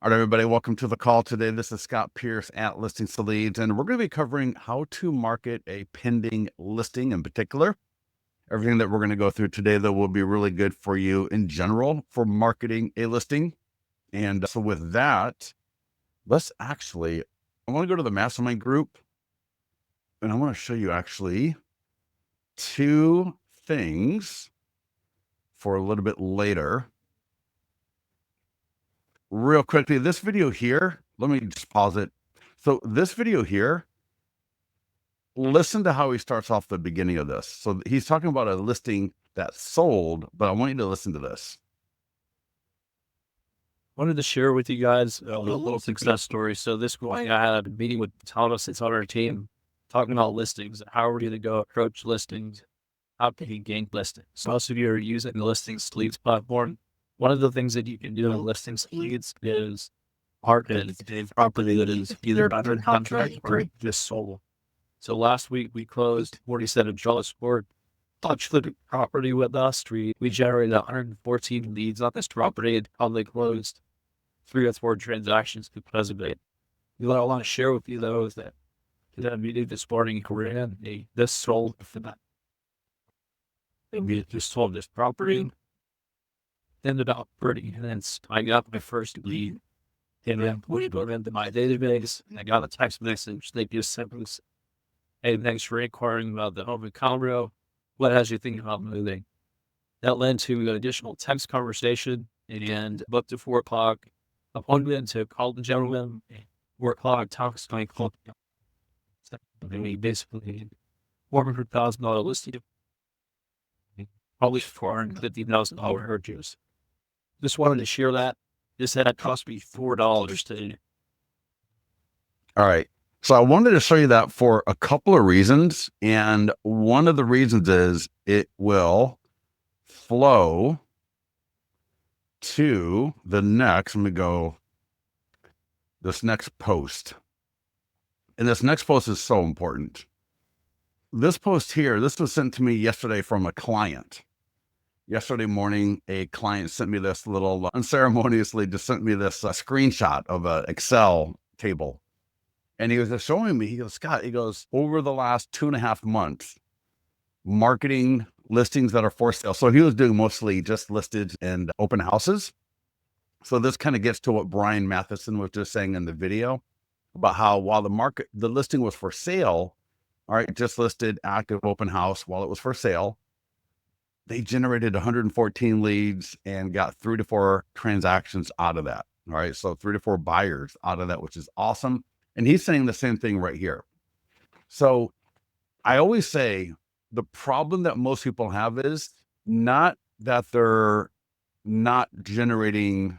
All right, everybody, welcome to the call today. This is Scott Pierce at Listings to Leads, and we're going to be covering how to market a pending listing in particular. Everything that we're going to go through today, though, will be really good for you in general for marketing a listing. And so with that, I want to go to the mastermind group, and I want to show you actually two things for a little bit later. Real quickly, this video here, let me just pause it. So this video here, listen to how he starts off the beginning of this. So he's talking about a listing that sold, but I want you to listen to this. Wanted to share with you guys a little success story. So this morning I had a meeting with Thomas. It's on our team talking about listings, how we're going to go approach listings, how can you gain listings. So most of you are using the listings leads platform. One of the things that you can do in listings leads is market a property that is either under contract or just sold. So last week we closed 47 Charles Ford touched the property with us. We generated 114 leads on this property and probably closed 3 or 4 transactions because of it. What I want to share with you though is that meeting this morning, this sold for that. And we just sold this property, ended up pretty, and then I got my first lead. And then we go into my database, and I got a text message. They just sent us, "Hey, thanks for inquiring about the home in Conroe. What has you thinking about moving?" That led to an additional text conversation and booked a 4 o'clock appointment to call the gentleman. 4 o'clock, Thomas and I called. We basically $400,000 listing, probably $450,000 purchase. Just wanted to share that. This had cost me $4 to. All right. So I wanted to show you that for a couple of reasons. And one of the reasons is it will flow to the next, let me go, this next post. And this next post is so important. This post here, this was sent to me yesterday from a client. Yesterday morning, a client sent me this little, unceremoniously just sent me this screenshot of an Excel table. And he was just showing me, he goes, Scott, he goes, over the last 2.5 months, marketing listings that are for sale. So he was doing mostly just listed and open houses. So this kind of gets to what Brian Matheson was just saying in the video about how while the listing was for sale, all right, just listed, active, open house, while it was for sale, they generated 114 leads and got 3 to 4 transactions out of that. All right. So 3 to 4 buyers out of that, which is awesome. And he's saying the same thing right here. So I always say the problem that most people have is not that they're not generating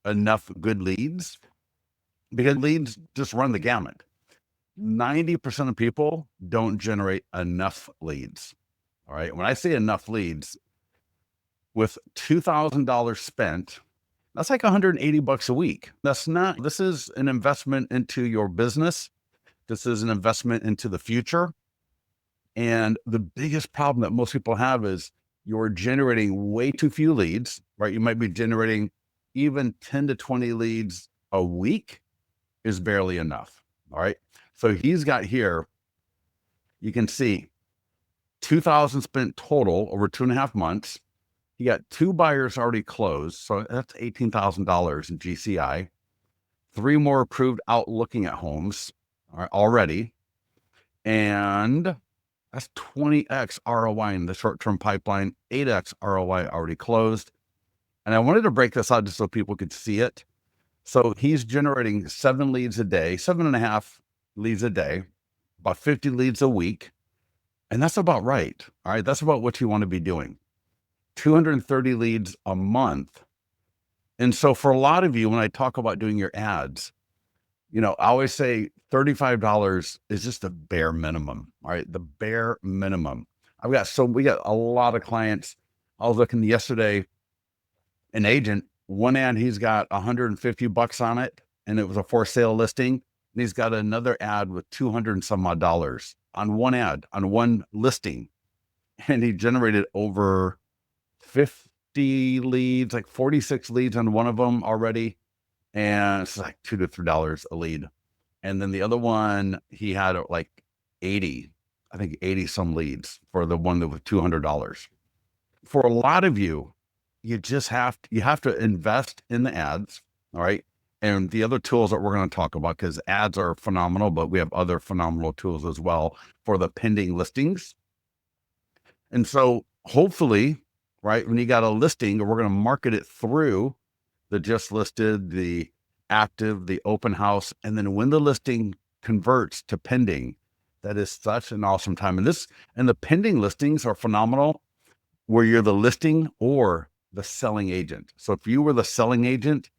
enough good leads, because leads just run the gamut. 90% of people don't generate enough leads. All right. When I say enough leads, with $2,000 spent, that's like $180 a week. This is an investment into your business. This is an investment into the future. And the biggest problem that most people have is you're generating way too few leads, right? You might be generating even 10 to 20 leads a week is barely enough. All right. So he's got here, you can see 2,000 spent total over 2.5 months. He got 2 buyers already closed. So that's $18,000 in GCI. 3 more approved out looking at homes already. And that's 20x ROI in the short-term pipeline, 8x ROI already closed. And I wanted to break this out just so people could see it. So he's generating 7 leads a day, 7.5 leads a day, about 50 leads a week. And that's about right. All right. That's about what you want to be doing. 230 leads a month. And so for a lot of you, when I talk about doing your ads, I always say $35 is just the bare minimum. All right. The bare minimum. We got a lot of clients. I was looking yesterday, an agent, one ad, he's got $150 on it, and it was a for sale listing. And he's got another ad with 200 and some odd dollars on one ad, on one listing. And he generated over 50 leads, like 46 leads on one of them already. and it's like $2 to $3 a lead. And then the other one, he had like 80, I think 80 some leads for the one that was $200. For a lot of you, you have to invest in the ads. All right. And the other tools that we're going to talk about, because ads are phenomenal, but we have other phenomenal tools as well for the pending listings. And so hopefully, right, when you got a listing, we're going to market it through the just listed, the active, the open house. And then when the listing converts to pending, that is such an awesome time. And the pending listings are phenomenal where you're the listing or the selling agent. So if you were the selling agent,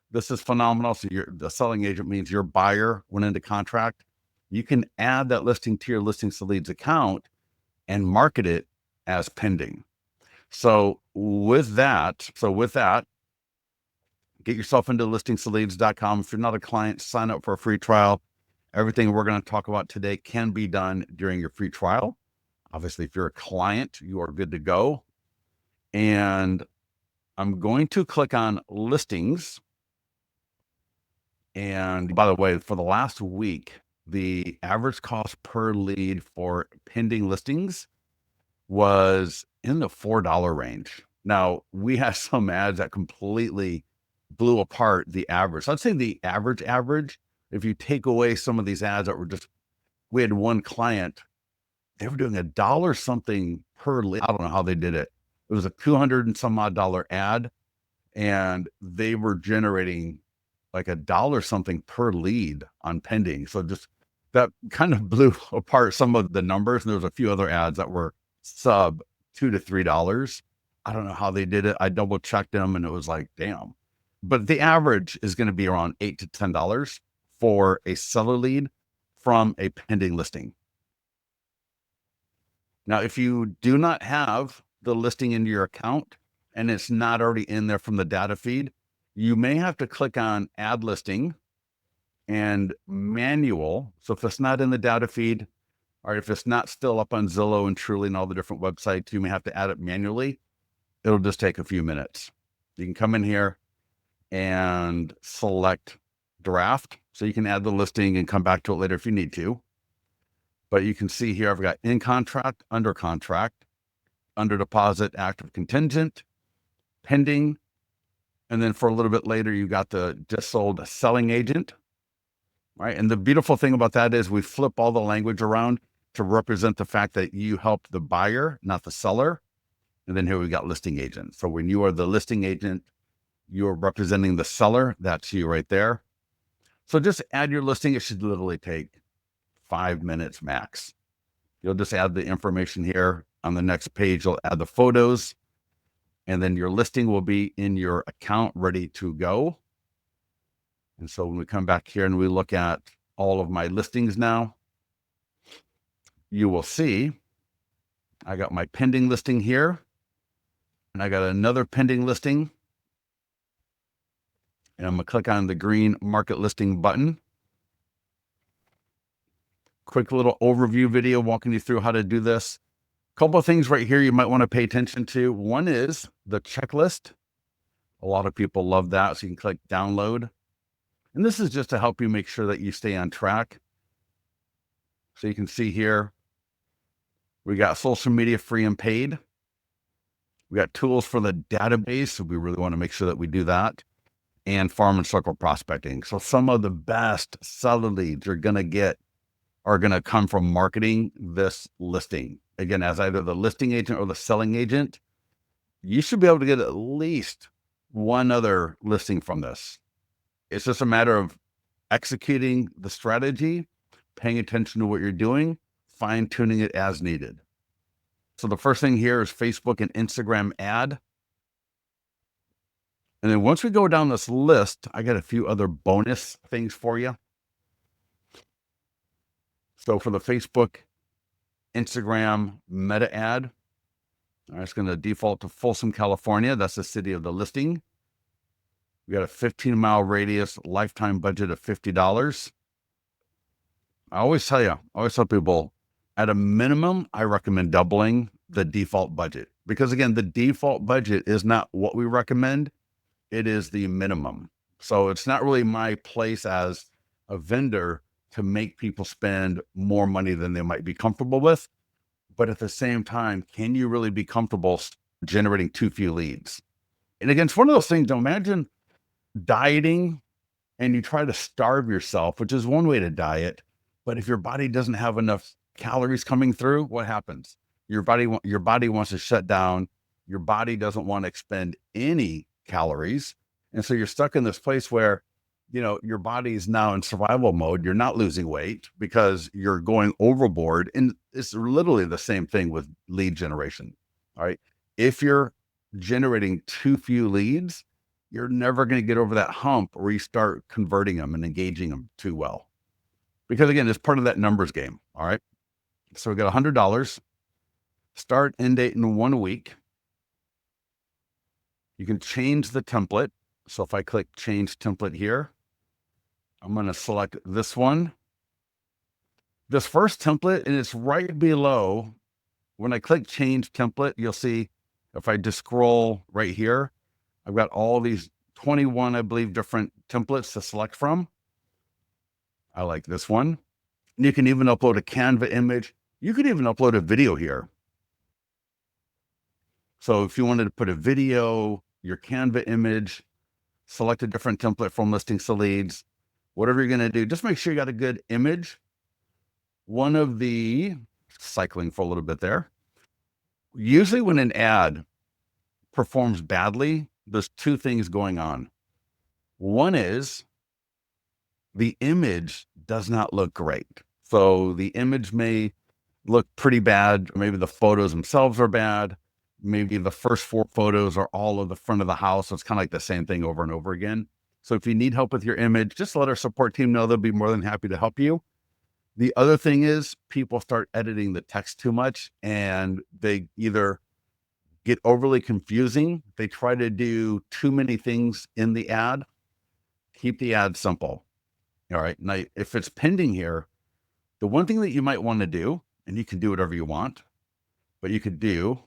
this is phenomenal. So the selling agent means your buyer went into contract. You can add that listing to your listings to leads account and market it as pending. So with that, get yourself into listingstoleads.com. If you're not a client, sign up for a free trial. Everything we're going to talk about today can be done during your free trial. Obviously, if you're a client, you are good to go. And I'm going to click on listings. And by the way, for the last week, the average cost per lead for pending listings was in the $4 range. Now, we had some ads that completely blew apart the average. I'd say the average, if you take away some of these ads that were we had one client, they were doing $1 something per lead. I don't know how they did it. It was a $200 and some odd ad, and they were generating like $1 something per lead on pending. So just that kind of blew apart some of the numbers. And there was a few other ads that were sub $2 to $3. I don't know how they did it. I double checked them and it was like, damn. But the average is going to be around $8 to $10 for a seller lead from a pending listing. Now, if you do not have the listing in your account and it's not already in there from the data feed, you may have to click on add listing and manual. So if it's not in the data feed, or if it's not still up on Zillow and Truly and all the different websites, you may have to add it manually. It'll just take a few minutes. You can come in here and select draft. So you can add the listing and come back to it later if you need to. But you can see here, I've got in contract, under deposit, active contingent, pending. And then for a little bit later, you got the just sold selling agent, right? And the beautiful thing about that is we flip all the language around to represent the fact that you helped the buyer, not the seller. And then here we got listing agent. So when you are the listing agent, you're representing the seller. That's you right there. So just add your listing. It should literally take 5 minutes max. You'll just add the information here. On the next page, you'll add the photos, and then your listing will be in your account ready to go. And so when we come back here and we look at all of my listings now, you will see I got my pending listing here, and I got another pending listing. And I'm going to click on the green market listing button. Quick little overview video walking you through how to do this. Couple of things right here you might want to pay attention to. One is the checklist. A lot of people love that. So you can click download. And this is just to help you make sure that you stay on track. So you can see here, we got social media free and paid. We got tools for the database. So we really want to make sure that we do that. And farm and circle prospecting. So some of the best seller leads you're going to get are going to come from marketing this listing. Again, as either the listing agent or the selling agent, you should be able to get at least one other listing from this. It's just a matter of executing the strategy, paying attention to what you're doing, fine-tuning it as needed. So the first thing here is Facebook and Instagram ad. And then once we go down this list, I got a few other bonus things for you. So for the Facebook, Instagram meta ad, it's going to default to Folsom, California. That's the city of the listing. We got a 15-mile radius, lifetime budget of $50. I always tell people, at a minimum, I recommend doubling the default budget. Because again, the default budget is not what we recommend. It is the minimum. So it's not really my place as a vendor to make people spend more money than they might be comfortable with. But at the same time, can you really be comfortable generating too few leads? And again, it's one of those things. Imagine dieting and you try to starve yourself, which is one way to diet. But if your body doesn't have enough calories coming through, what happens? Your body wants to shut down. Your body doesn't want to expend any calories. And so you're stuck in this place where, your body is now in survival mode. You're not losing weight because you're going overboard. And it's literally the same thing with lead generation. All right. If you're generating too few leads, you're never going to get over that hump where you start converting them and engaging them too well. Because again, it's part of that numbers game. All right. So we got $100, start end date in 1 week. You can change the template. So if I click change template here, I'm going to select this one. This first template, and it's right below. When I click change template, you'll see if I just scroll right here, I've got all these 21, I believe, different templates to select from. I like this one. And you can even upload a Canva image. You could even upload a video here. So if you wanted to put a video, your Canva image, select a different template from listings to leads, whatever you're going to do, just make sure you got a good image. One of the, cycling for a little bit there. Usually when an ad performs badly, there's two things going on. One is the image does not look great. So the image may look pretty bad. Maybe the photos themselves are bad. Maybe the first 4 photos are all of the front of the house. So it's kind of like the same thing over and over again. So if you need help with your image, just let our support team know. They'll be more than happy to help you. The other thing is people start editing the text too much and they either get overly confusing. They try to do too many things in the ad. Keep the ad simple. All right. Now, if it's pending here, the one thing that you might want to do, and you can do whatever you want, but you could do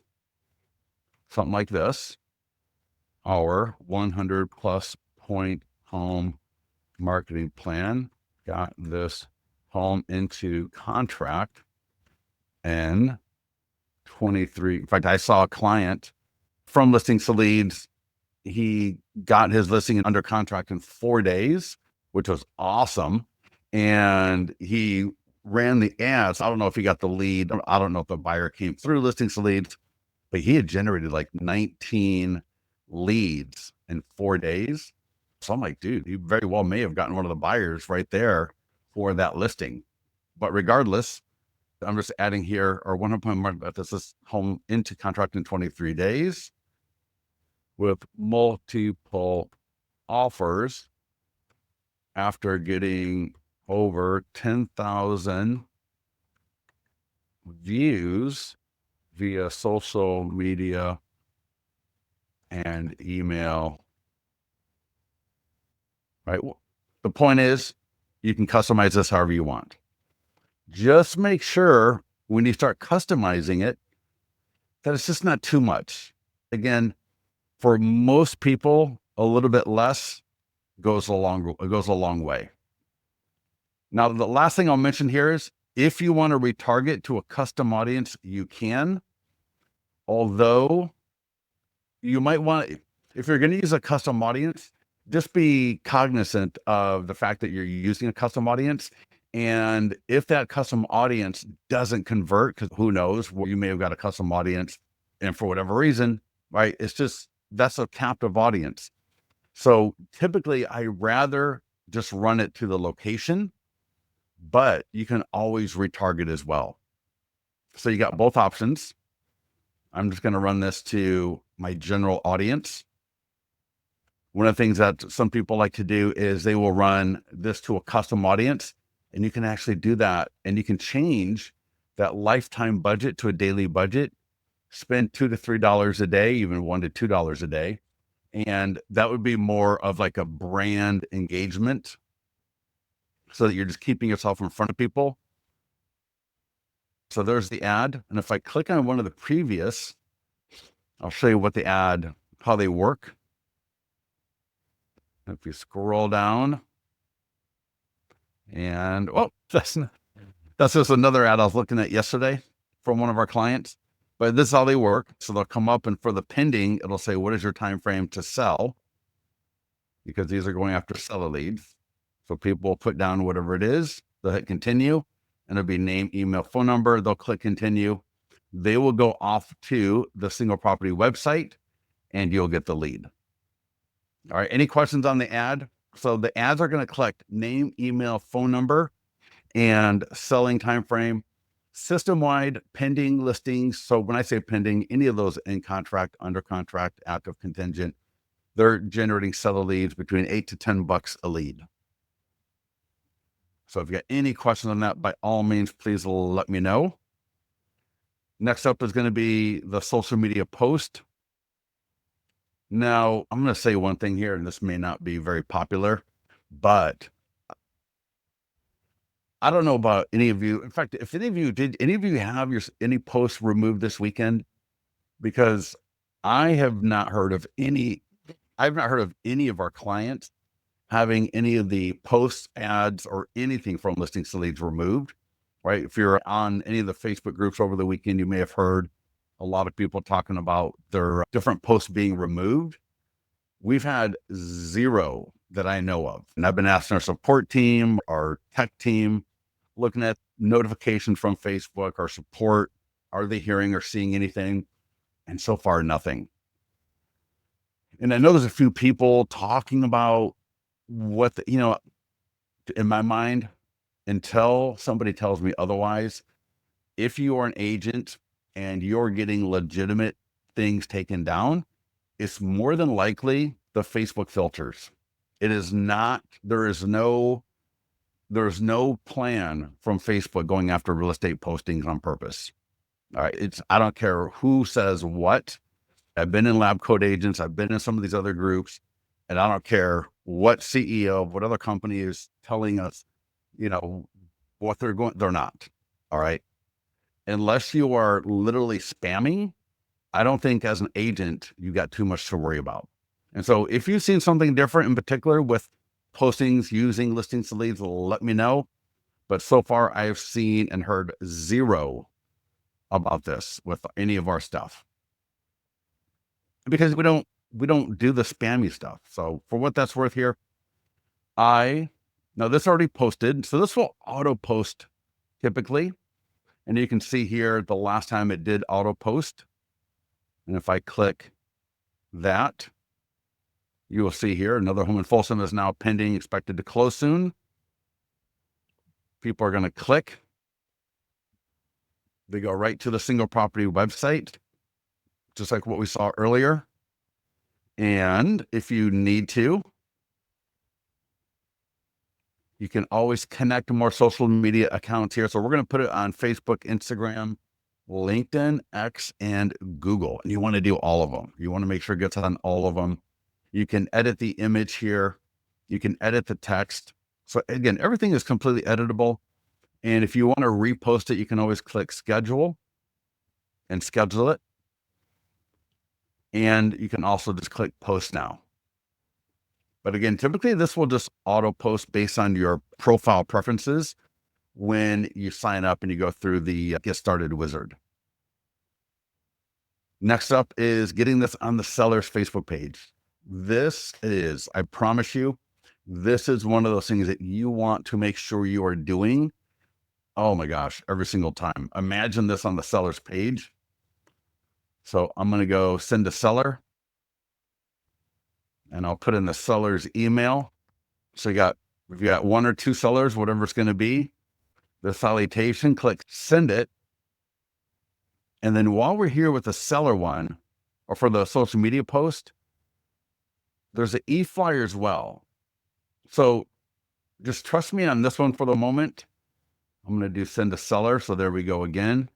something like this. Our 100 plus point home marketing plan got this home into contract in 23. In fact, I saw a client from listings to leads. He got his listing under contract in 4 days, which was awesome. And he ran the ads. I don't know if he got the lead. I don't know if the buyer came through listings to leads, but he had generated like 19 leads in 4 days. So I'm like, dude, he very well may have gotten one of the buyers right there for that listing. But regardless, I'm just adding here our 100 market. This is home into contract in 23 days with multiple offers after getting over 10,000 views via social media and email. Right. The point is, you can customize this however you want. Just make sure when you start customizing it, that it's just not too much. Again, for most people, a little bit less goes a long way. Now, the last thing I'll mention here is if you want to retarget to a custom audience, you can. Although you might want, if you're going to use a custom audience, just be cognizant of the fact that you're using a custom audience. And if that custom audience doesn't convert, because who knows, you may have got a custom audience and for whatever reason, right? It's just, that's a captive audience. So typically I rather just run it to the location, but you can always retarget as well. So you got both options. I'm just going to run this to my general audience. One of the things that some people like to do is they will run this to a custom audience, and you can actually do that. And you can change that lifetime budget to a daily budget, spend $2 to $3 a day, even $1 to $2 a day. And that would be more of like a brand engagement so that you're just keeping yourself in front of people. So there's the ad. And if I click on one of the previous, I'll show you what the ad, how they work. If you scroll down, and that's just another ad I was looking at yesterday from one of our clients. But this is how they work. So they'll come up, and for the pending, it'll say, what is your time frame to sell? Because these are going after seller leads. So people will put down whatever it is. They'll hit continue, and it'll be name, email, phone number. They'll click continue. They will go off to the single property website, and you'll get the lead. All right. Any questions on the ad? So the ads are going to collect name, email, phone number, and selling time frame, system-wide pending listings. So when I say pending, any of those in contract, under contract, active, contingent, they're generating seller leads between $8 to $10 a lead. So if you got any questions on that, by all means, please let me know. Next up is going to be the social media post. Now, I'm going to say one thing here, and this may not be very popular, but I don't know about any of you. In fact, if any of you have any posts removed this weekend? Because I have not heard of any of our clients having any of the posts, ads, or anything from listings to leads removed, right? If you're on any of the Facebook groups over the weekend, you may have heard a lot of people talking about their different posts being removed. We've had zero that I know of. And I've been asking our support team, our tech team, looking at notifications from Facebook, our support, are they hearing or seeing anything? And so far, nothing. And I know there's a few people talking about what, in my mind, until somebody tells me otherwise, if you are an agent and you're getting legitimate things taken down, it's more than likely the Facebook filters. It is not, there's no plan from Facebook going after real estate postings on purpose. All right. I don't care who says what. I've been in Lab Coat Agents. I've been in some of these other groups, and I don't care what CEO, what other company is telling us, what they're not. All right. Unless you are literally spamming, I don't think as an agent, you got too much to worry about. And so if you've seen something different in particular with postings using listings to leads, let me know. But so far I have seen and heard zero about this with any of our stuff, because we don't do the spammy stuff. So for what that's worth here, now this already posted. So this will auto post typically. And you can see here the last time it did auto post. And if I click that, you will see here another home in Folsom is now pending, expected to close soon. People are going to click. They go right to the single property website, just like what we saw earlier. And if you need to, you can always connect more social media accounts here. So we're going to put it on Facebook, Instagram, LinkedIn, X, and Google. And you want to do all of them. You want to make sure it gets on all of them. You can edit the image here. You can edit the text. So again, everything is completely editable. And if you want to repost it, you can always click schedule and schedule it. And you can also just click post now. But again, typically this will just auto post based on your profile preferences when you sign up and you go through the get started wizard. Next up is getting this on the seller's Facebook page. This is, I promise you, this is one of those things that you want to make sure you are doing. Oh my gosh, every single time. Imagine this on the seller's page. So I'm going to go send to seller. And I'll put in the seller's email. So if you got one or two sellers, whatever it's going to be, the salutation, click send it. And then while we're here with the seller one, or for the social media post, there's an e-flyer as well. So just trust me on this one for the moment. I'm going to do send to seller. So there we go again.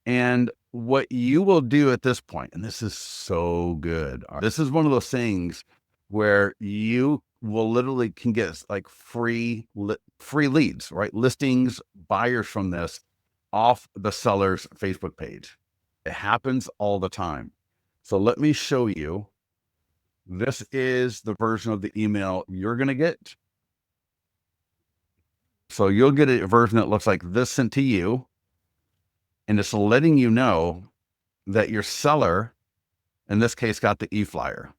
And what you will do at this point, and this is so good. This is one of those things where you will literally can get like free leads, right? Listings, buyers from this off the seller's Facebook page. It happens all the time. So let me show you This is the version of the email you're going to get. So you'll get a version that looks like this sent to you, and it's letting you know that your seller, in this case, got the e-flyer.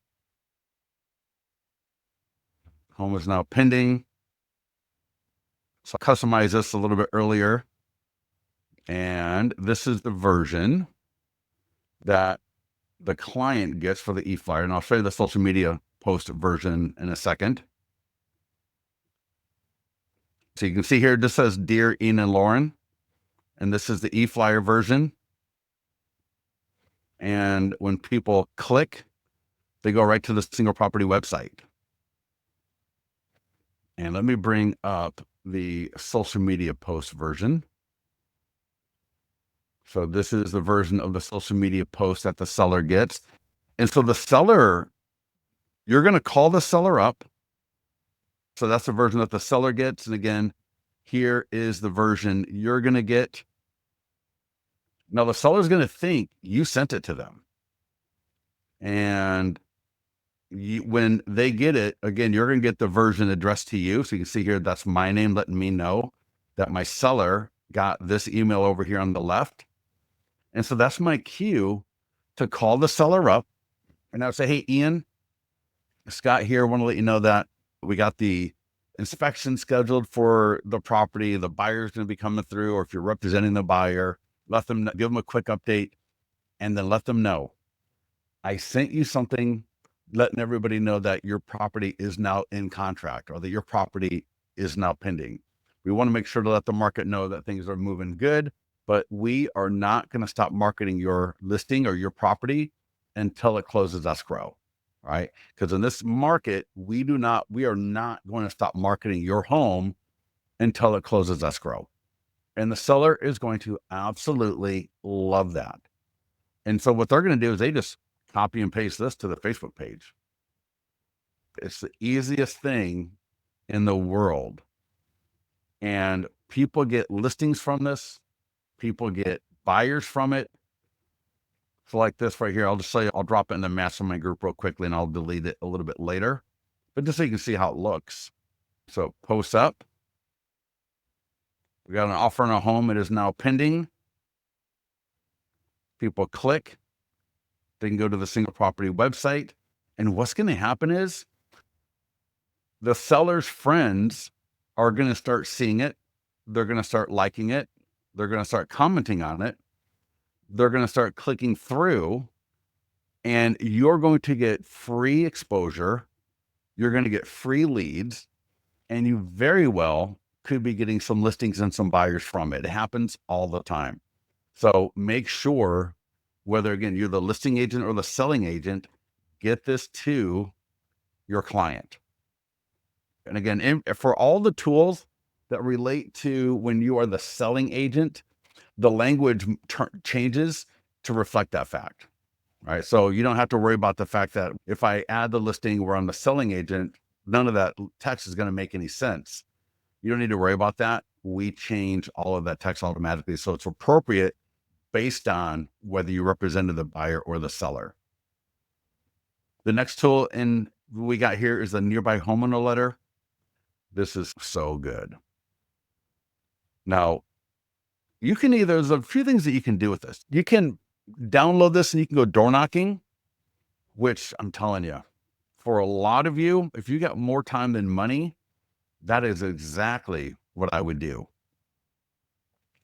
Home is now pending. So I'll customize this a little bit earlier. And this is the version that the client gets for the e-flyer. And I'll show you the social media post version in a second. So you can see here, this says Dear Ian and Lauren. And this is the e-flyer version. And when people click, they go right to the single property website. And let me bring up the social media post version. So this is the version of the social media post that the seller gets. And so the seller, you're going to call the seller up. So that's the version that the seller gets. And again, here is the version you're going to get. Now the seller's going to think you sent it to them. And when they get it, again, you're going to get the version addressed to you. So you can see here, that's my name letting me know that my seller got this email over here on the left. And so that's my cue to call the seller up. And I'll say, hey, Ian, Scott here. I want to let you know that we got the inspection scheduled for the property. The buyer's going to be coming through, or if you're representing the buyer, let them give them a quick update and then let them know I sent you something letting everybody know that your property is now in contract or that your property is now pending. We want to make sure to let the market know that things are moving good, but we are not going to stop marketing your listing or your property until it closes escrow, right? Because in this market, we are not going to stop marketing your home until it closes escrow. And the seller is going to absolutely love that. And so what they're going to do is they just copy and paste this to the Facebook page. It's the easiest thing in the world. And people get listings from this. People get buyers from it. So like this right here, I'll just say, I'll drop it in the mastermind group real quickly and I'll delete it a little bit later. But just so you can see how it looks. So post up. We got an offer on a home. It is now pending. People click. They can go to the single property website. And what's going to happen is the seller's friends are going to start seeing it. They're going to start liking it. They're going to start commenting on it. They're going to start clicking through, and you're going to get free exposure. You're going to get free leads, and you very well could be getting some listings and some buyers from it. It happens all the time. So make sure, whether again, you're the listing agent or the selling agent, get this to your client. And again, for all the tools that relate to when you are the selling agent, the language changes to reflect that fact, right? So you don't have to worry about the fact that if I add the listing where I'm the selling agent, none of that text is going to make any sense. You don't need to worry about that. We change all of that text automatically. So it's appropriate based on whether you represented the buyer or the seller. The next tool we got here is the nearby homeowner letter. This is so good. Now, there's a few things that you can do with this. You can download this and you can go door knocking, which I'm telling you, for a lot of you, if you got more time than money, that is exactly what I would do.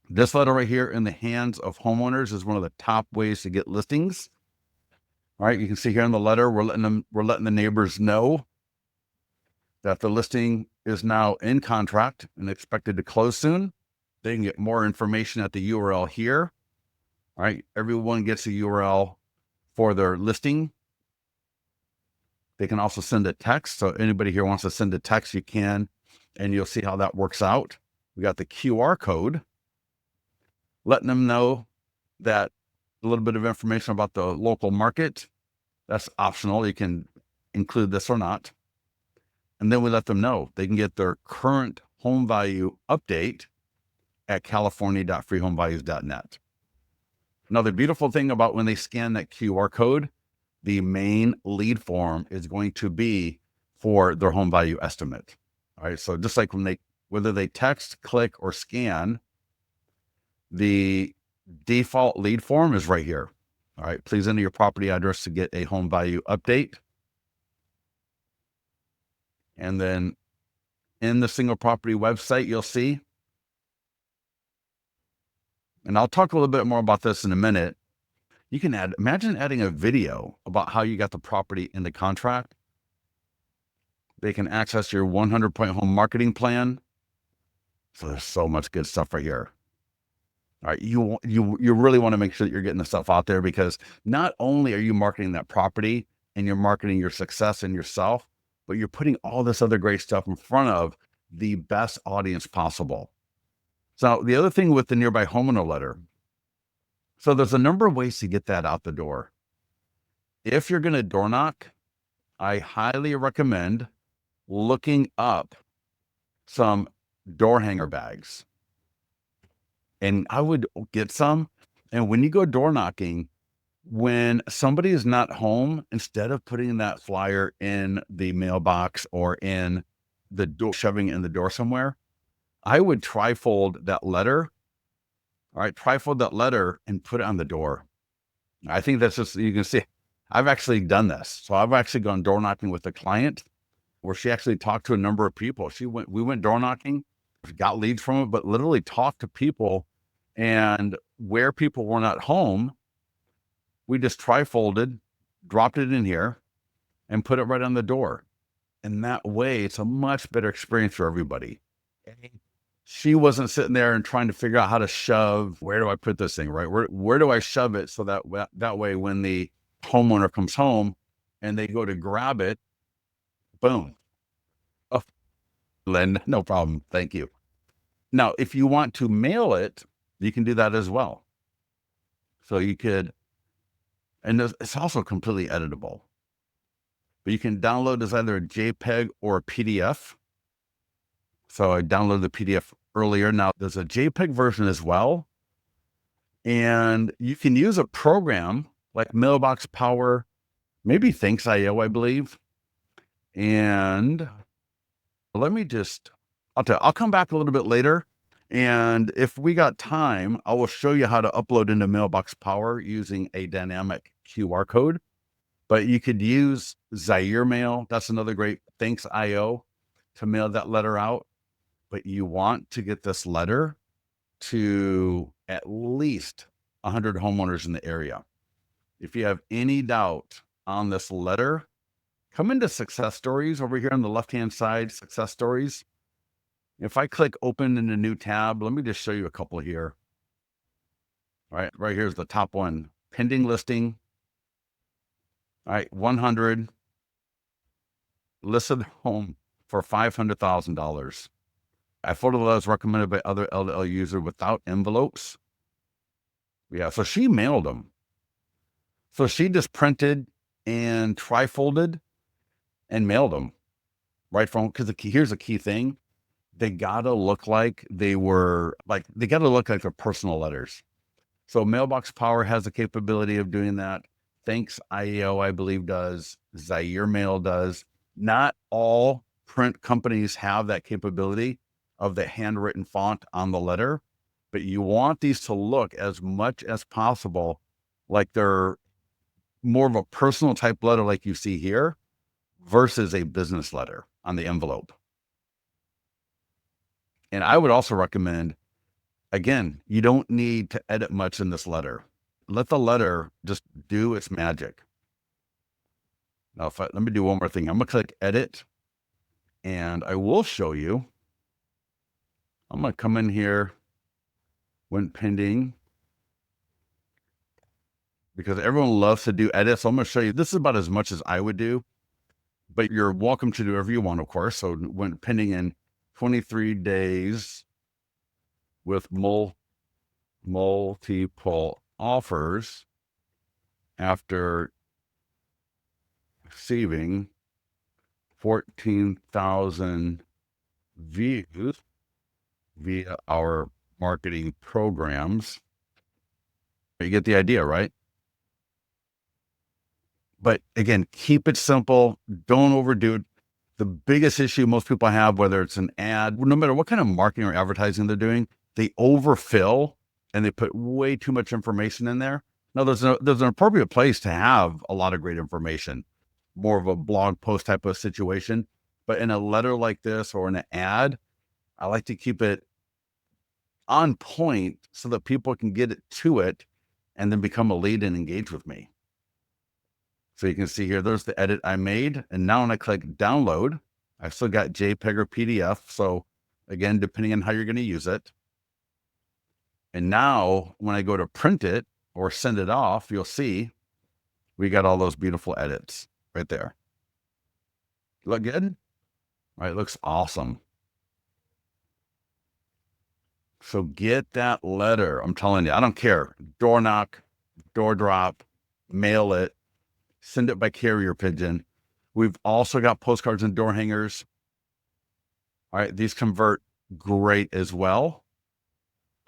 This letter right here in the hands of homeowners is one of the top ways to get listings. All right, you can see here in the letter, we're letting the neighbors know that the listing is now in contract and expected to close soon. They can get more information at the URL here. All right, everyone gets a URL for their listing. They can also send a text. So anybody here wants to send a text, you can, and you'll see how that works out. We got the QR code, letting them know that a little bit of information about the local market. That's optional. You can include this or not. And then we let them know they can get their current home value update at california.freehomevalues.net. Now, the beautiful thing about when they scan that QR code, the main lead form is going to be for their home value estimate. All right. So just like whether they text, click, or scan, the default lead form is right here. All right. Please enter your property address to get a home value update. And then in the single property website, you'll see, and I'll talk a little bit more about this in a minute. You can imagine adding a video about how you got the property in the contract. They can access your 100-point home marketing plan. So there's so much good stuff right here. All right, you really want to make sure that you're getting the stuff out there, because not only are you marketing that property and you're marketing your success and yourself, but you're putting all this other great stuff in front of the best audience possible. So the other thing with the nearby homeowner letter, so there's a number of ways to get that out the door. If you're going to door knock, I highly recommend looking up some door hanger bags. And I would get some. And when you go door knocking, when somebody is not home, instead of putting that flyer in the mailbox or in the door, shoving it in the door somewhere, I would trifold that letter. All right, trifold that letter and put it on the door. I think that's just, you can see, I've actually done this. So I've actually gone door knocking with a client where she actually talked to a number of people. We went door knocking, got leads from it, but literally talked to people, and where people were not home, we just trifolded, dropped it in here, and put it right on the door. And that way, it's a much better experience for everybody. She wasn't sitting there and trying to figure out how to shove, where do I put this thing, right? Where do I shove it so that way when the homeowner comes home and they go to grab it, boom. Oh, Len, no problem. Thank you. Now, if you want to mail it, you can do that as well. So you could, and it's also completely editable, but you can download as either a JPEG or a PDF. So I downloaded the PDF earlier. Now there's a JPEG version as well. And you can use a program like Mailbox Power, maybe Thanks.io, I believe. And let me just, I'll come back a little bit later. And if we got time, I will show you how to upload into Mailbox Power using a dynamic QR code. But you could use Zaire Mail. That's another great Thanks.io to mail that letter out. But you want to get this letter to at least 100 homeowners in the area. If you have any doubt on this letter, come into Success Stories over here on the left-hand side, Success Stories. If I click open in a new tab, let me just show you a couple here. All right, right here's the top one, pending listing. All right, 100 listed home for $500,000. A photo that was recommended by other LDL user without envelopes. Yeah, so she mailed them. So she just printed and trifolded and mailed them right from, because here's a key thing. They gotta look like they gotta look like they're personal letters. So Mailbox Power has the capability of doing that. Thanks.io, I believe, does. Zaire Mail does. Not all print companies have that capability of the handwritten font on the letter, but you want these to look as much as possible like they're more of a personal type letter like you see here versus a business letter on the envelope. And I would also recommend, again, you don't need to edit much in this letter. Let the letter just do its magic. Now, let me do one more thing. I'm going to click edit, and I will show you. I'm going to come in here when pending, because everyone loves to do edits. So I'm going to show you, this is about as much as I would do, but you're welcome to do whatever you want, of course. So when pending in 23 days with multiple offers after receiving 14,000 views via our marketing programs. You get the idea, right? But again, keep it simple. Don't overdo it. The biggest issue most people have, whether it's an ad, no matter what kind of marketing or advertising they're doing, they overfill and they put way too much information in there. Now, there's an appropriate place to have a lot of great information, more of a blog post type of situation. But in a letter like this or in an ad, I like to keep it on point so that people can get it to it and then become a lead and engage with me. So you can see here, there's the edit I made. And now when I click download, I've still got JPEG or PDF. So again, depending on how you're going to use it. And now when I go to print it or send it off, you'll see we got all those beautiful edits right there. Look good? Right, looks awesome. So get that letter. I'm telling you, I don't care. Door knock, door drop, mail it, send it by carrier pigeon. We've also got postcards and door hangers. All right, these convert great as well.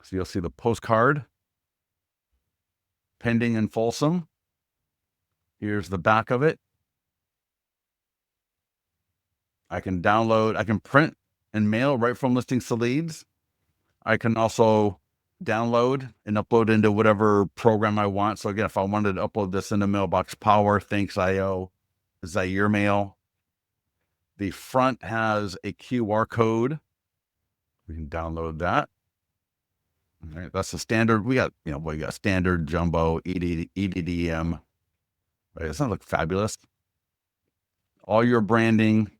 So you'll see the postcard, pending in Folsom. Here's the back of it. I can download, I can print and mail right from Listings to Leads. I can also download and upload into whatever program I want. So again, if I wanted to upload this into Mailbox Power, Thanks.io, Zaire Mail. The front has a QR code. We can download that. All right, that's the standard. We got, we got standard, jumbo, EDDM. Right, doesn't that look fabulous? All your branding.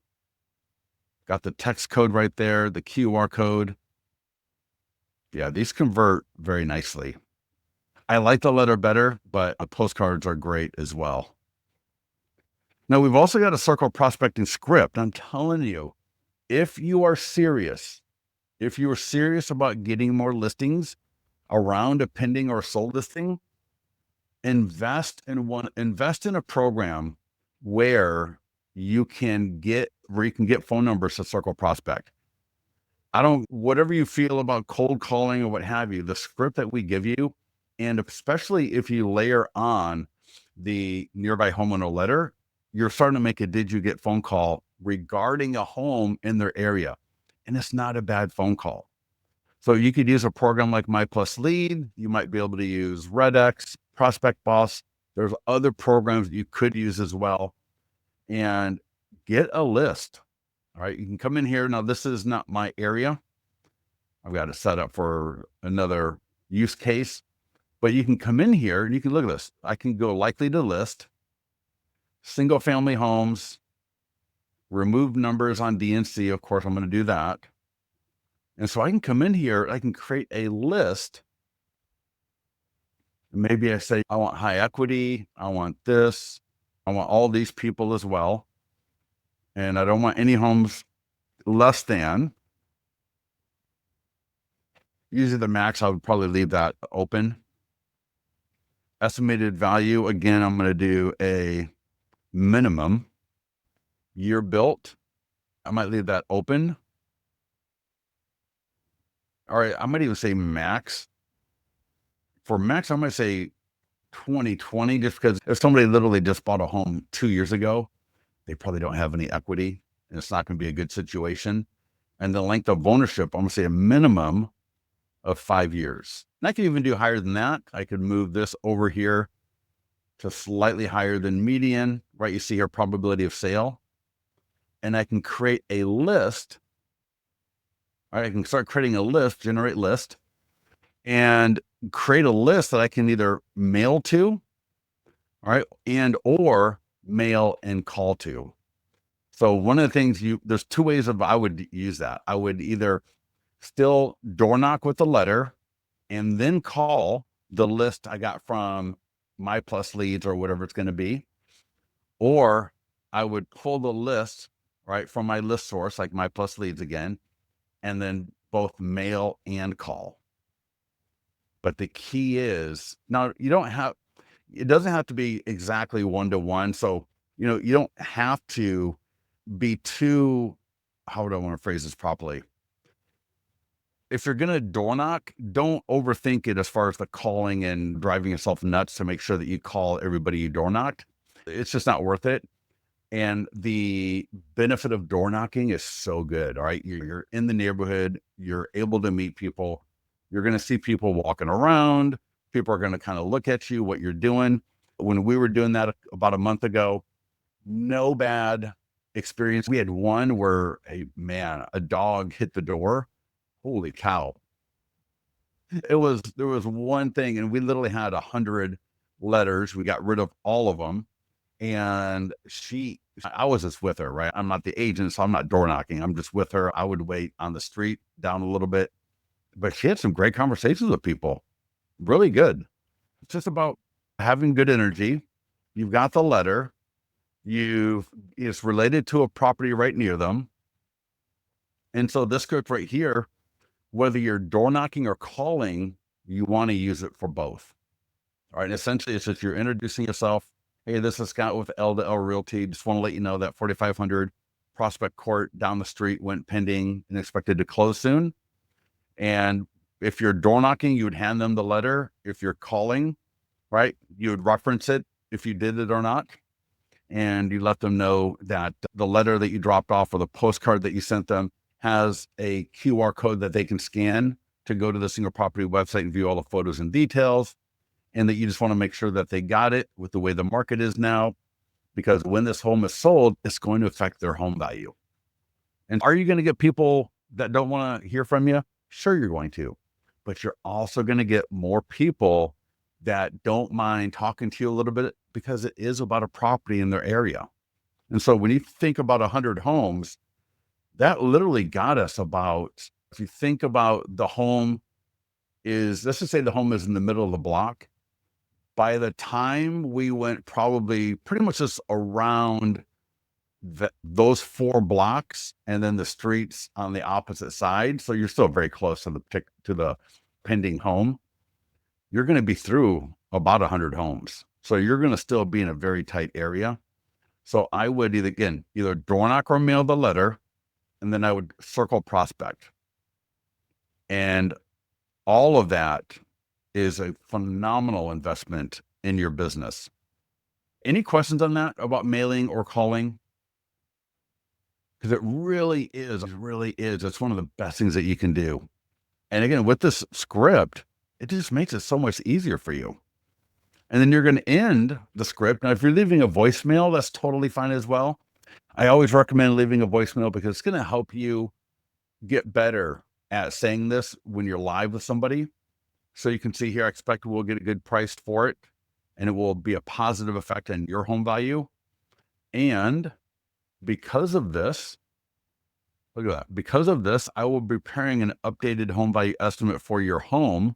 Got the text code right there, the QR code. Yeah, these convert very nicely. I like the letter better, but the postcards are great as well. Now, we've also got a circle prospecting script. I'm telling you, if you are serious about getting more listings around a pending or sold listing, invest in a program where you can get phone numbers to circle prospect. Whatever you feel about cold calling or what have you, the script that we give you, and especially if you layer on the nearby homeowner letter, you're starting to make a did you get phone call regarding a home in their area. And it's not a bad phone call. So you could use a program like My Plus Lead. You might be able to use Redx, Prospect Boss. There's other programs that you could use as well. And get a list. All right, you can come in here. Now, this is not my area. I've got it set up for another use case. But you can come in here and you can look at this. I can go likely to list, single family homes, remove numbers on DNC. Of course, I'm going to do that. And so I can come in here, I can create a list. Maybe I say, I want high equity. I want this. I want all these people as well. And I don't want any homes less than. Usually the max, I would probably leave that open. Estimated value, again, I'm going to do a minimum. Year built, I might leave that open. All right, I might even say max. For max, I might say 2020, just because if somebody literally just bought a home 2 years ago, they probably don't have any equity and it's not going to be a good situation. And the length of ownership, I'm going to say a minimum of 5 years. And I can even do higher than that. I could move this over here to slightly higher than median, right? You see here, probability of sale. And I can create a list. All right, I can start creating a list, generate list, and create a list that I can either mail to, all right, and or mail and call to. So one of the things there's two ways I would use that. I would either still door knock with the letter and then call the list I got from My Plus Leads or whatever it's going to be. Or I would pull the list, right, from my list source, like My Plus Leads again, and then both mail and call. But the key is, now it doesn't have to be exactly 1-to-1. So, you don't have to be too, how would I want to phrase this properly? If you're going to door knock, don't overthink it as far as the calling and driving yourself nuts to make sure that you call everybody you door knocked. It's just not worth it. And the benefit of door knocking is so good. All right. You're in the neighborhood, you're able to meet people, you're going to see people walking around, people are going to kind of look at you, what you're doing. When we were doing that about a month ago, no bad experience. We had one where a dog hit the door. Holy cow. There was one thing, and we literally had 100 letters. We got rid of all of them. And I was just with her, right? I'm not the agent, so I'm not door knocking. I'm just with her. I would wait on the street down a little bit, but she had some great conversations with people. Really good. It's just about having good energy. You've got the letter. It's related to a property right near them. And so this script right here, whether you're door knocking or calling, you want to use it for both. All right. And essentially, it's just you're introducing yourself. Hey, this is Scott with L2L Realty. Just want to let you know that 4,500 Prospect Court down the street went pending and expected to close soon. And if you're door knocking, you would hand them the letter. If you're calling, right, you would reference it if you did it or not. And you let them know that the letter that you dropped off or the postcard that you sent them has a QR code that they can scan to go to the single property website and view all the photos and details. And that you just want to make sure that they got it with the way the market is now, because when this home is sold, it's going to affect their home value. And are you going to get people that don't want to hear from you? Sure, you're going to, but you're also going to get more people that don't mind talking to you a little bit because it is about a property in their area. And so when you think about 100 homes, that literally got us about, if you think about the home let's just say the home is in the middle of the block. By the time we went probably pretty much just around those 4 blocks and then the streets on the opposite side, so you're still very close to the pending home, you're going to be through about 100 homes. So you're going to still be in a very tight area. So I would either door knock or mail the letter, and then I would circle prospect. And all of that is a phenomenal investment in your business. Any questions on that about mailing or calling? Because it really is. It's one of the best things that you can do. And again, with this script, it just makes it so much easier for you. And then you're going to end the script. Now, if you're leaving a voicemail, that's totally fine as well. I always recommend leaving a voicemail because it's going to help you get better at saying this when you're live with somebody. So you can see here, I expect we'll get a good price for it, and it will be a positive effect on your home value. And because of this, look at that. Because of this, I will be preparing an updated home value estimate for your home.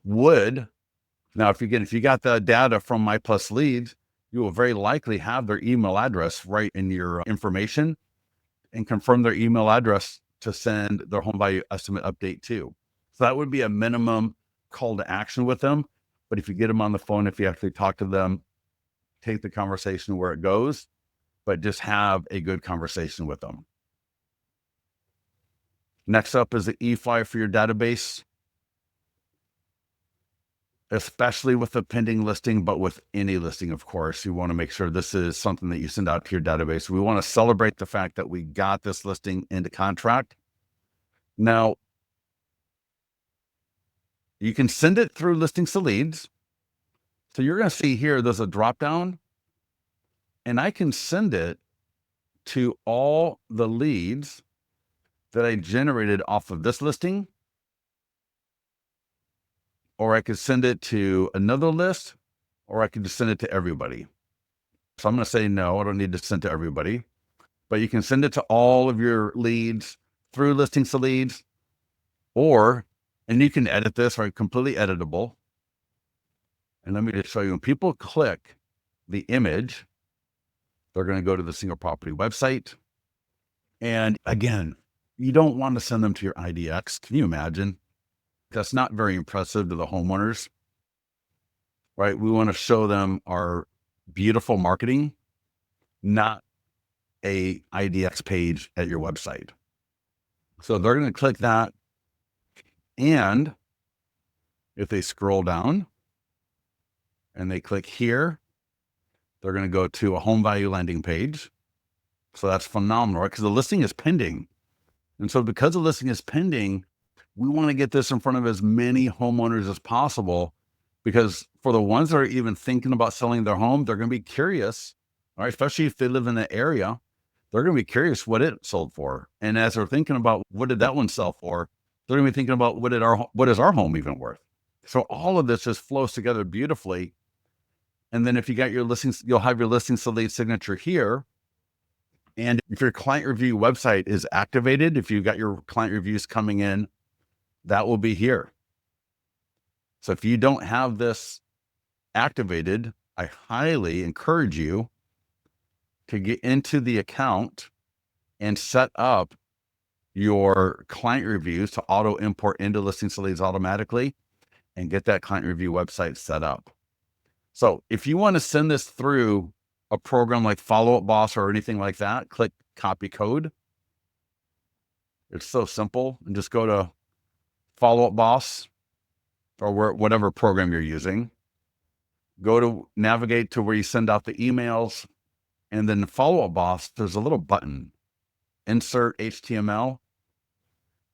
Now, if you got the data from My Plus Leads, you will very likely have their email address right in your information and confirm their email address to send their home value estimate update to. So that would be a minimum call to action with them. But if you get them on the phone, if you actually talk to them, take the conversation where it goes, but just have a good conversation with them. Next up is the e-flyer for your database, especially with the pending listing, but with any listing, of course. You want to make sure this is something that you send out to your database. We want to celebrate the fact that we got this listing into contract. Now, you can send it through Listings to Leads. So you're going to see here, there's a drop down, and I can send it to all the leads that I generated off of this listing, or I could send it to another list, or I could just send it to everybody. So I'm going to say, no, I don't need to send to everybody, but you can send it to all of your leads through Listings to Leads, and you can edit this, right? Completely editable. And let me just show you, when people click the image, they're going to go to the single property website. And again, you don't want to send them to your IDX. Can you imagine? That's not very impressive to the homeowners, right? We want to show them our beautiful marketing, not a IDX page at your website. So they're going to click that. And if they scroll down and they click here, They're going to go to a home value landing page. So that's phenomenal, right? Because the listing is pending. And so because the listing is pending, we want to get this in front of as many homeowners as possible, because for the ones that are even thinking about selling their home, they're going to be curious, all right? Especially if they live in the area, they're going to be curious what it sold for. And as they're thinking about what did that one sell for, they're going to be thinking about what is our home even worth? So all of this just flows together beautifully. And then if you got your listings, you'll have your listing lead signature here. And if your client review website is activated, if you've got your client reviews coming in, that will be here. So if you don't have this activated, I highly encourage you to get into the account and set up your client reviews to auto import into listing leads automatically and get that client review website set up. So if you want to send this through a program like Follow Up Boss or anything like that, click copy code. It's so simple. And just go to Follow Up Boss or whatever program you're using. Go to navigate to where you send out the emails, and then Follow Up Boss, there's a little button, insert HTML.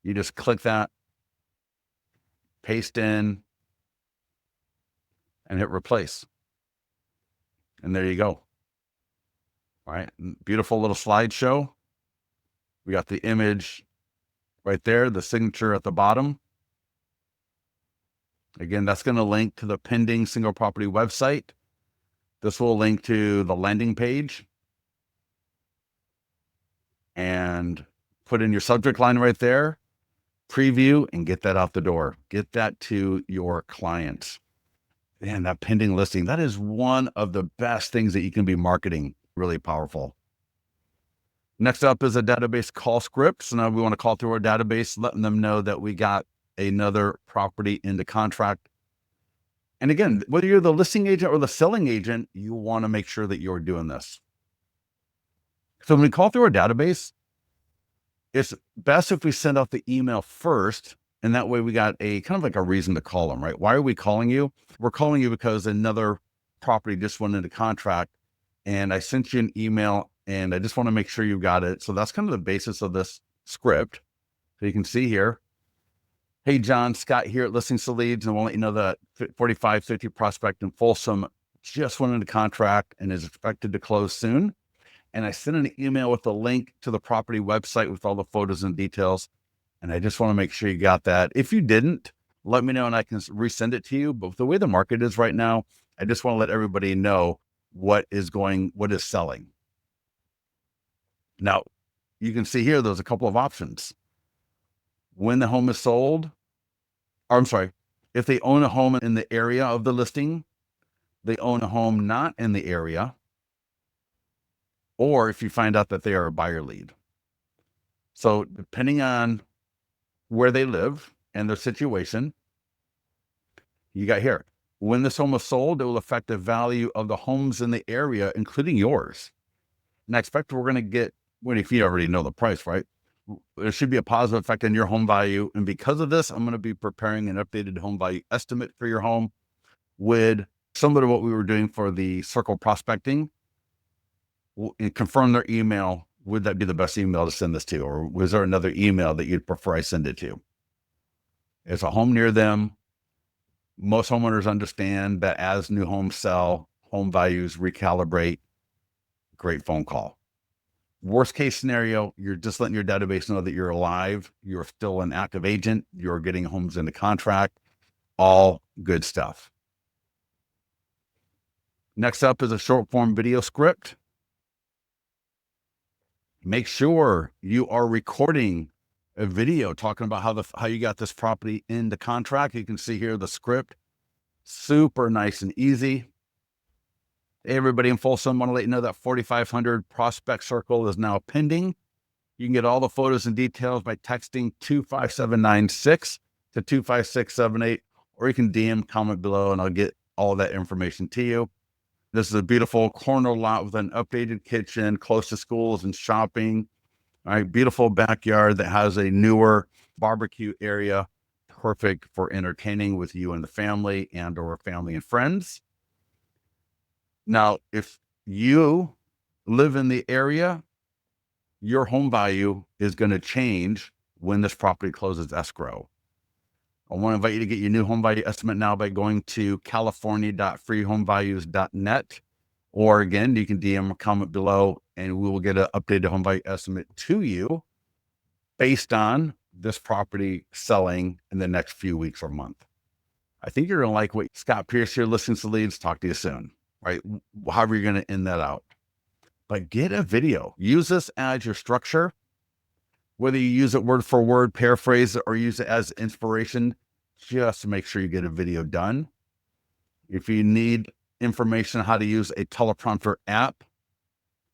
You just click that, paste in, and hit replace. And there you go. All right. Beautiful little slideshow. We got the image right there, the signature at the bottom. Again, that's going to link to the pending single property website. This will link to the landing page. And put in your subject line right there, preview, and get that out the door. Get that to your clients. Man, that pending listing, that is one of the best things that you can be marketing. Really powerful. Next up is a database call script. So now we want to call through our database, letting them know that we got another property into contract. And again, whether you're the listing agent or the selling agent, you want to make sure that you're doing this. So when we call through our database, it's best if we send out the email first, and that way we got a kind of like a reason to call them, right? Why are we calling you? We're calling you because another property just went into contract, and I sent you an email, and I just want to make sure you got it. So that's kind of the basis of this script. So you can see here, hey, John, Scott here at Listings to Leads, and I want to let you know that 4550 prospect in Folsom just went into contract and is expected to close soon. And I sent an email with a link to the property website with all the photos and details. And I just want to make sure you got that. If you didn't, let me know and I can resend it to you. But the way the market is right now, I just want to let everybody know what is selling. Now, you can see here, there's a couple of options. When the home is sold, or I'm sorry, if they own a home in the area of the listing, they own a home not in the area, or if you find out that they are a buyer lead. So depending on where they live and their situation, you got here, when this home is sold, it will affect the value of the homes in the area, including yours. And I expect we're going to get, well, if you already know the price, right? There should be a positive effect on your home value. And because of this, I'm going to be preparing an updated home value estimate for your home with similar to what we were doing for the circle prospecting. And confirm their email. Would that be the best email to send this to? Or was there another email that you'd prefer I send it to? It's a home near them. Most homeowners understand that as new homes sell, home values recalibrate. Great phone call. Worst case scenario, you're just letting your database know that you're alive. You're still an active agent. You're getting homes into contract. All good stuff. Next up is a short form video script. Make sure you are recording a video talking about how you got this property into contract. You can see here the script, super nice and easy. Hey, everybody in Folsom, want to let you know that 4500 prospect circle is now pending. You can get all the photos and details by texting 25796 to 25678, or you can DM, comment below, and I'll get all that information to you. This is a beautiful corner lot with an updated kitchen, close to schools and shopping. All right, beautiful backyard that has a newer barbecue area, perfect for entertaining with you and the family and or family and friends. Now, if you live in the area, your home value is going to change when this property closes escrow. I want to invite you to get your new home value estimate now by going to california.freehomevalues.net. Or again, you can DM or comment below and we will get an updated home value estimate to you based on this property selling in the next few weeks or month. I think you're going to like what Scott Pierce here, Listings to Leads. Talk to you soon, right? However you're going to end that out. But get a video. Use this as your structure. Whether you use it word for word, paraphrase it, or use it as inspiration, just make sure you get a video done. If you need information on how to use a teleprompter app,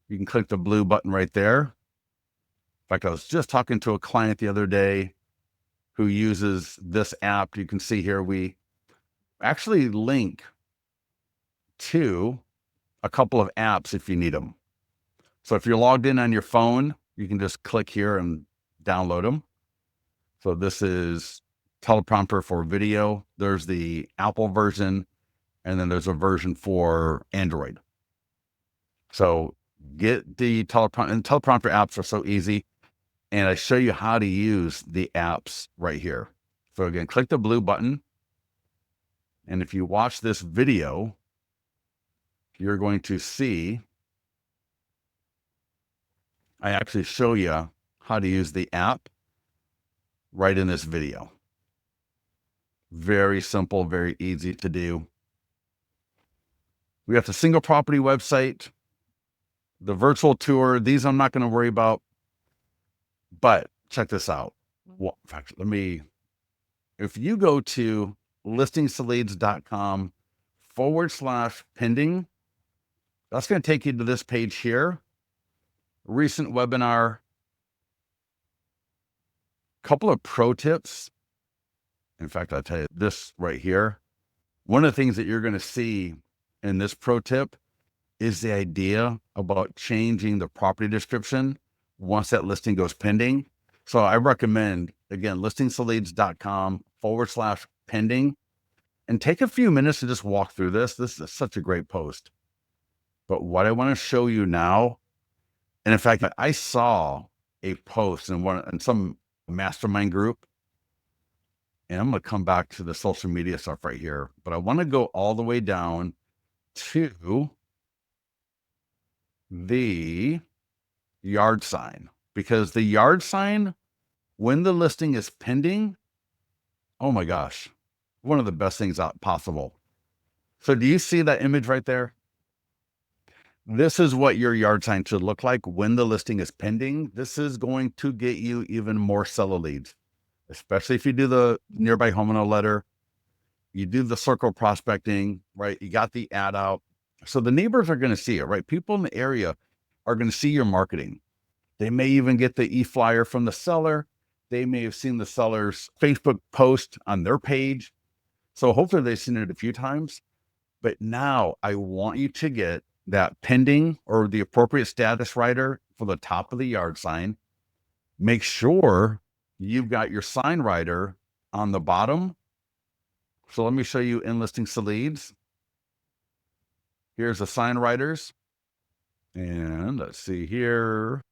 you can click the blue button right there. In fact, I was just talking to a client the other day who uses this app. You can see here, we actually link to a couple of apps if you need them. So if you're logged in on your phone, you can just click here and download them. So this is teleprompter for video. There's the Apple version, and then there's a version for Android. So get the teleprompter, and teleprompter apps are so easy. And I show you how to use the apps right here. So again, click the blue button. And if you watch this video, you're going to see, I actually show you how to use the app right in this video. Very simple, very easy to do. We got the single property website, the virtual tour. These I'm not going to worry about, but check this out. Well, in fact, if you go to listingstoleads.com/pending, that's going to take you to this page here. Recent webinar, couple of pro tips. In fact, I'll tell you this right here. One of the things that you're going to see in this pro tip is the idea about changing the property description once that listing goes pending. So I recommend, again, listingstoleads.com/pending, and take a few minutes to just walk through this. This is such a great post. But what I want to show you now, and in fact, I saw a post in some mastermind group, and I'm going to come back to the social media stuff right here, but I want to go all the way down to the yard sign, because the yard sign, when the listing is pending, oh my gosh, one of the best things possible. So do you see that image right there? This is what your yard sign should look like when the listing is pending. This is going to get you even more seller leads, especially if you do the nearby homeowner letter, you do the circle prospecting, right? You got the ad out. So the neighbors are going to see it, right? People in the area are going to see your marketing. They may even get the e-flyer from the seller. They may have seen the seller's Facebook post on their page. So hopefully they've seen it a few times. But now I want you to get that pending or the appropriate status writer for the top of the yard sign. Make sure you've got your sign writer on the bottom. So let me show you in Listings to Leads. Here's the sign writers. And let's see here.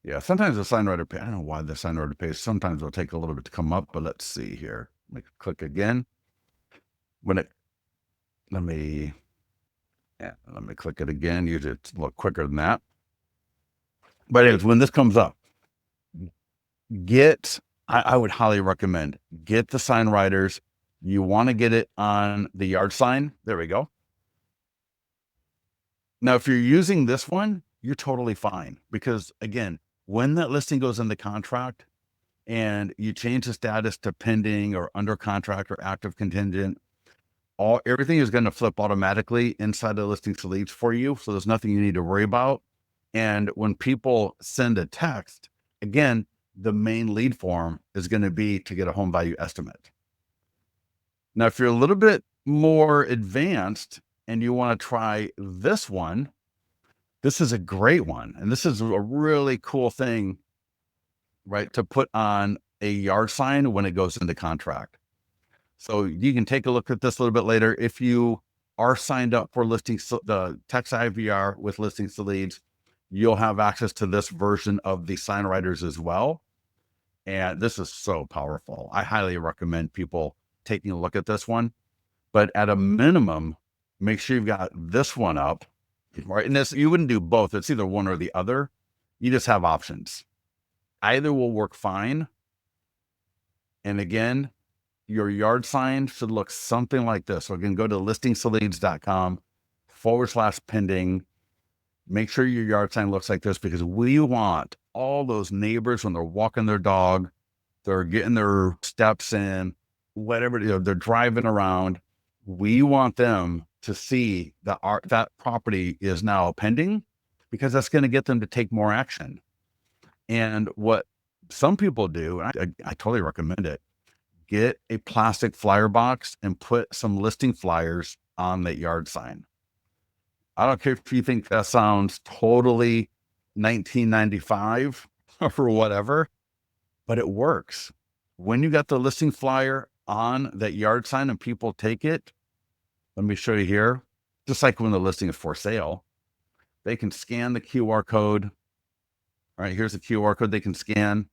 Yeah, sometimes the sign writer page, I don't know why the sign writer page, sometimes it'll take a little bit to come up, but let's see here. Let me click again. Let me click it again. Usually it's a little quicker than that. But anyways, when this comes up, I would highly recommend, get the sign writers. You want to get it on the yard sign. There we go. Now, if you're using this one, you're totally fine, because again, when that listing goes into contract and you change the status to pending or under contract or active contingent, everything is going to flip automatically inside the Listings to Leads for you. So there's nothing you need to worry about. And when people send a text, again, the main lead form is going to be to get a home value estimate. Now, if you're a little bit more advanced and you want to try this one, this is a great one. And this is a really cool thing, right, to put on a yard sign when it goes into contract. So you can take a look at this a little bit later. If you are signed up for the text IVR with listings to leads, you'll have access to this version of the sign writers as well. And this is so powerful. I highly recommend people taking a look at this one. But at a minimum, make sure you've got this one up, right? And this, you wouldn't do both. It's either one or the other. You just have options. Either will work fine. And again, your yard sign should look something like this. So again, go to listingstoleads.com/pending. Make sure your yard sign looks like this, because we want all those neighbors when they're walking their dog, they're getting their steps in, whatever, they're driving around. We want them to see that that property is now pending, because that's going to get them to take more action. And what some people do, and I totally recommend it, get a plastic flyer box and put some listing flyers on that yard sign. I don't care if you think that sounds totally 1995 or whatever, but it works. When you got the listing flyer on that yard sign and people take it, let me show you here. Just like when the listing is for sale, they can scan the QR code. All right, here's the QR code they can scan.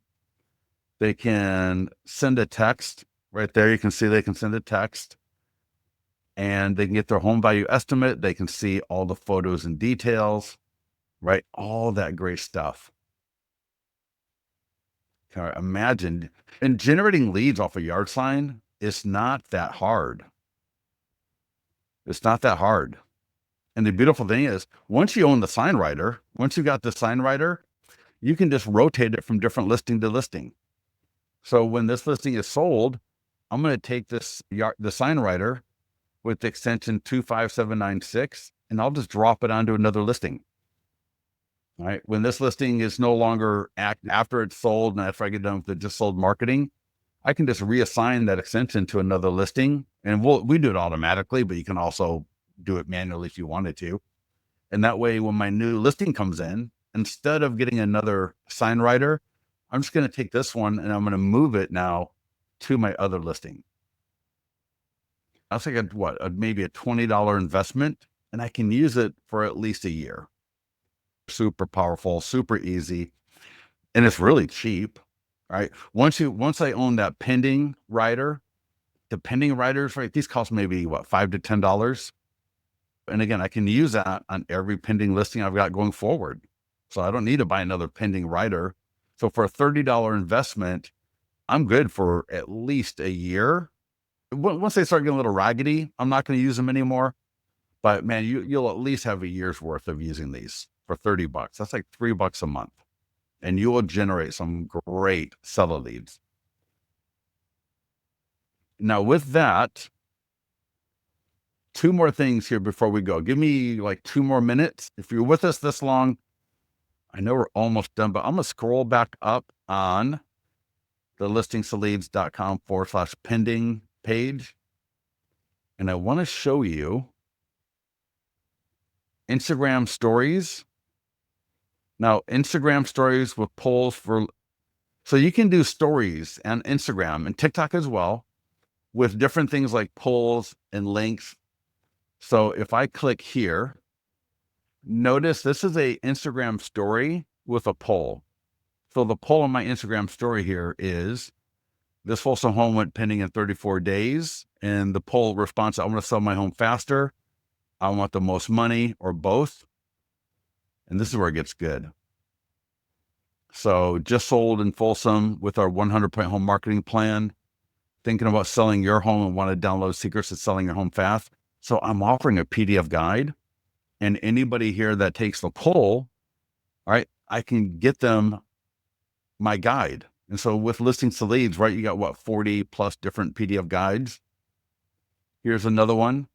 They can send a text right there. You can see they can send a text, and they can get their home value estimate. They can see all the photos and details, right? All that great stuff. Imagine, and generating leads off a yard sign is not that hard. It's not that hard. And the beautiful thing is, once you own the sign writer, once you got the sign writer, you can just rotate it from different listing to listing. So when this listing is sold, I'm going to take the sign writer with the extension 25796, and I'll just drop it onto another listing. All right. When this listing is no longer after it's sold, and after I get done with the just sold marketing, I can just reassign that extension to another listing, and we do it automatically, but you can also do it manually if you wanted to. And that way, when my new listing comes in, instead of getting another sign writer, I'm just going to take this one and I'm going to move it now to my other listing. I'll take maybe a $20 investment, and I can use it for at least a year. Super powerful, super easy, and it's really cheap, right? Once I own that pending writer, the pending writers, right? These cost maybe $5 to $10. And again, I can use that on every pending listing I've got going forward. So I don't need to buy another pending writer. So for a $30 investment, I'm good for at least a year. Once they start getting a little raggedy, I'm not going to use them anymore. But man, you'll at least have a year's worth of using these for $30. That's like $3 a month. And you will generate some great seller leads. Now with that, 2 more things here before we go. Give me like 2 more minutes. If you're with us this long, I know we're almost done, but I'm going to scroll back up on the listingstoleads.com/pending page. And I want to show you Instagram stories. Now, Instagram stories with polls so you can do stories on Instagram and TikTok as well with different things like polls and links. So if I click here, notice this is a Instagram story with a poll. So the poll on my Instagram story here is, this wholesale home went pending in 34 days. And the poll response, I want to sell my home faster, I want the most money, or both. And this is where it gets good. So just sold in Folsom with our 100-point home marketing plan. Thinking about selling your home and want to download secrets to selling your home fast. So I'm offering a PDF guide, and anybody here that takes the poll, all right, I can get them my guide. And so with listings to leads, right, you got 40 plus different PDF guides. Here's another one.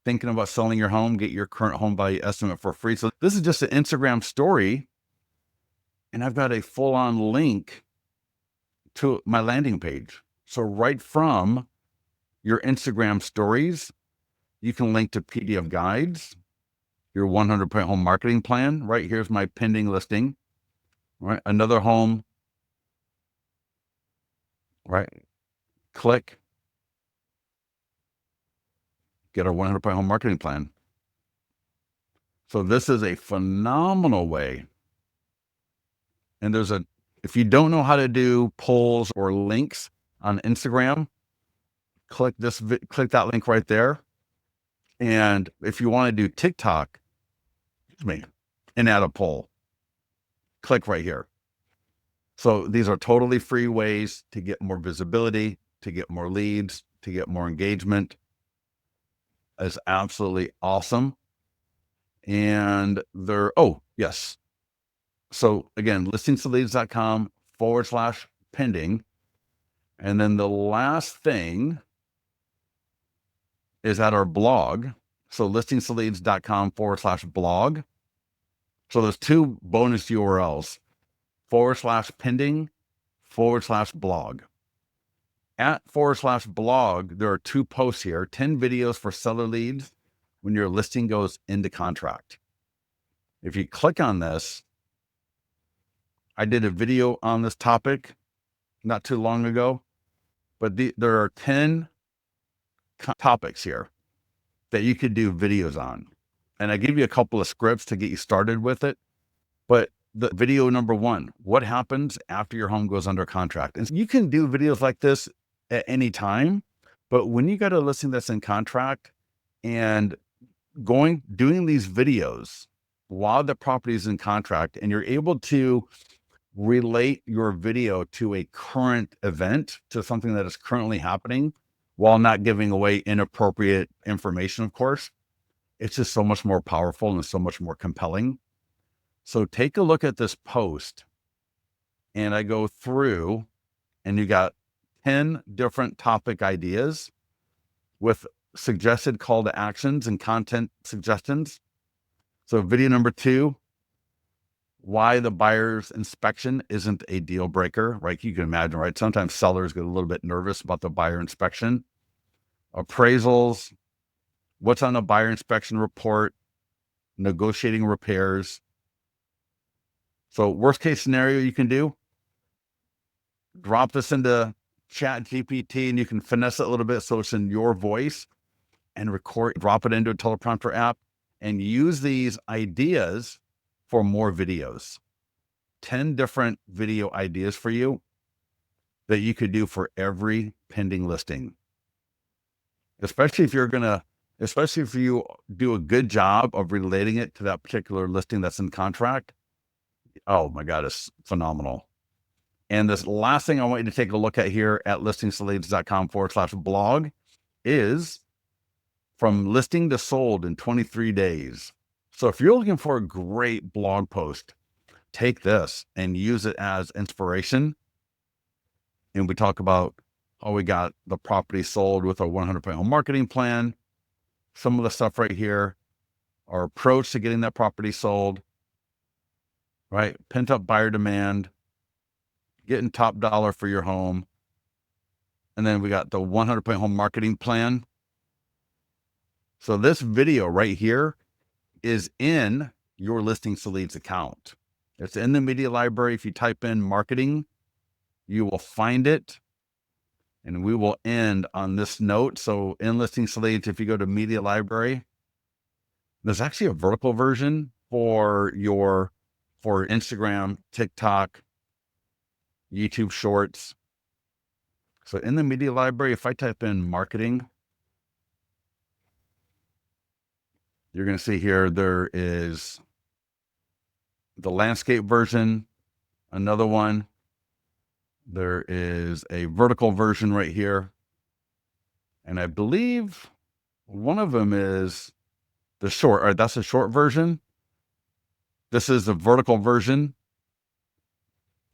Thinking about selling your home, get your current home value estimate for free. So this is just an Instagram story, and I've got a full-on link to my landing page. So right from your Instagram stories, you can link to PDF guides, your 100-point home marketing plan. Right here's my pending listing. Right, another home. Right, click. get our 100% home marketing plan. So this is a phenomenal way. And if you don't know how to do polls or links on Instagram, click that link right there. And if you want to do TikTok, and add a poll, click right here. So these are totally free ways to get more visibility, to get more leads, to get more engagement. It's absolutely awesome. And yes. So again, listingstoleads.com/pending. And then the last thing is at our blog. So listingstoleads.com/blog. So there's 2 bonus URLs, /pending/blog. At /blog, there are 2 posts here, 10 videos for seller leads when your listing goes into contract. If you click on this, I did a video on this topic not too long ago, but there are 10 topics here that you could do videos on. And I give you a couple of scripts to get you started with it. But the video number 1, what happens after your home goes under contract? And you can do videos like this at any time, but when you got a listing that's in contract and doing these videos while the property is in contract, and you're able to relate your video to a current event, to something that is currently happening, while not giving away inappropriate information, of course, it's just so much more powerful and so much more compelling. So take a look at this post, and I go through, and you got 10 different topic ideas with suggested call to actions and content suggestions. So video number 2, why the buyer's inspection isn't a deal breaker, right? You can imagine, right? Sometimes sellers get a little bit nervous about the buyer inspection. Appraisals, what's on a buyer inspection report, negotiating repairs. So worst case scenario you can do, drop this into Chat GPT, and you can finesse it a little bit so it's in your voice, and drop it into a teleprompter app, and use these ideas for more videos. 10 different video ideas for you that you could do for every pending listing. Especially if you do a good job of relating it to that particular listing that's in contract. Oh my God, it's phenomenal. And this last thing I want you to take a look at here at listingstoleads.com/blog is from listing to sold in 23 days. So if you're looking for a great blog post, take this and use it as inspiration. And we talk about how we got the property sold with a 100% home marketing plan. Some of the stuff right here, our approach to getting that property sold, right? Pent up buyer demand, getting top dollar for your home. And then we got the 100% home marketing plan. So this video right here is in your Listings to Leads account. It's in the media library. If you type in marketing, you will find it. And we will end on this note. So in Listings to Leads, if you go to media library, there's actually a vertical version for Instagram, TikTok, YouTube Shorts. So in the media library, if I type in marketing, you're going to see here, there is the landscape version, another one. There is a vertical version right here. And I believe one of them is the short, or that's a short version. This is the vertical version.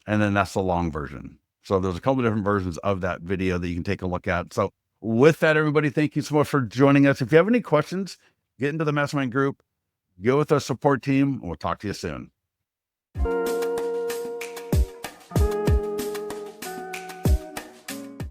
And then that's the long version. So there's a couple of different versions of that video that you can take a look at. So with that, everybody, thank you so much for joining us. If you have any questions, get into the mastermind group, go with our support team, and we'll talk to you soon.